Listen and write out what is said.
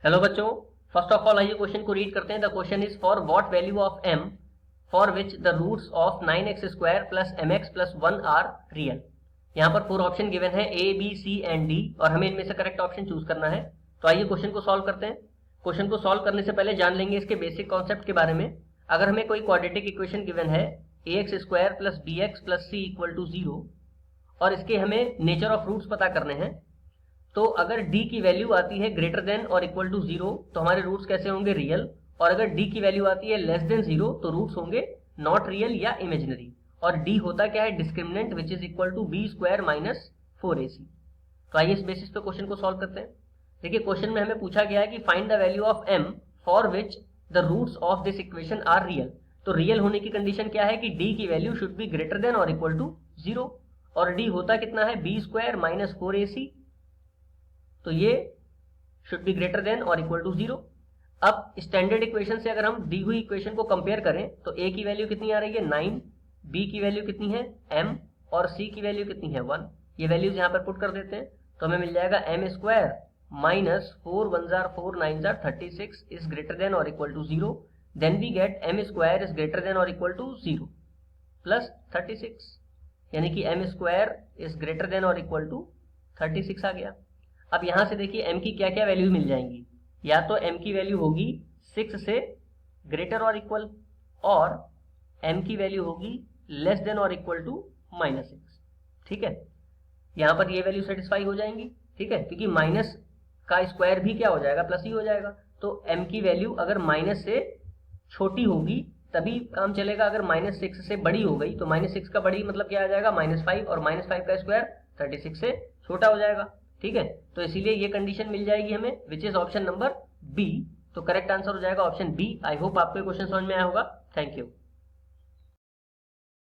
Hello बच्चों, first of all आइए question को रीड करते हैं। The question is for what value of m for which the roots of 9x square plus mx plus 1 are real. यहाँ पर 4 option given है A, B, C and D और हमें इनमें से करेक्ट ऑप्शन चूज करना है। तो आइए क्वेश्चन को सॉल्व करते हैं। क्वेश्चन को सॉल्व करने से पहले जान लेंगे इसके बेसिक कॉन्सेप्ट के बारे में। अगर हमें कोई क्वाड्रेटिक इक्वेशन गिवन है ax square plus bx plus c equal to 0 और इसके हमें नेचर ऑफ रूट्स पता करने हैं, तो अगर d की वैल्यू आती है ग्रेटर देन और इक्वल टू 0 तो हमारे रूट्स कैसे होंगे? रियल। और अगर d की वैल्यू आती है लेस देन 0 तो रूट्स होंगे नॉट रियल या इमेजिनरी। और d होता क्या है? Discriminant which is equal to b square minus 4ac। तो आइए इस बेसिस पे क्वेश्चन को सॉल्व करते हैं। देखिए क्वेश्चन में हमें पूछा गया है कि find the value of m for which the roots of this equation are real. तो रियल होने की कंडीशन क्या है कि d की वैल्यू शुड बी ग्रेटर देन और इक्वल टू 0 और d होता कितना है? b square minus 4ac। तो ये शुड बी ग्रेटर देन और इक्वल टू 0। अब स्टैंडर्ड इक्वेशन से अगर हम दी हुई इक्वेशन को कंपेयर करें तो a की वैल्यू कितनी आ रही है? 9, b की वैल्यू कितनी है? m और c की वैल्यू कितनी है? 1। ये वैल्यूज यहाँ पर पुट कर देते हैं तो हमें मिल जाएगा m स्क्वायर माइनस 4 1 जार 4 9 जार 36 इज ग्रेटर देन और equal to 0। Then we get m square is greater than और इक्वल टू 0 प्लस 36, यानी कि m square is greater than और इक्वल टू 36 आ गया। अब यहां से देखिए m की क्या क्या वैल्यू मिल जाएंगी। या तो m की वैल्यू होगी 6 से ग्रेटर और इक्वल, और m की वैल्यू होगी लेस देन और इक्वल टू -6। ठीक है, यहां पर ये वैल्यू सेटिस्फाई हो जाएंगी। ठीक है, क्योंकि माइनस का स्क्वायर भी क्या हो जाएगा? प्लस ही हो जाएगा। तो m की वैल्यू अगर माइनस से छोटी होगी तभी काम चलेगा। अगर -6 से बड़ी हो गई तो -6 का बड़ी मतलब क्या आ जाएगा? -5, और -5 का स्क्वायर 36 से छोटा हो जाएगा। ठीक है, तो इसीलिए ये कंडीशन मिल जाएगी हमें which is option number B. तो करेक्ट आंसर हो जाएगा ऑप्शन बी। आई होप आपको क्वेश्चन समझ में आया होगा। Thank you.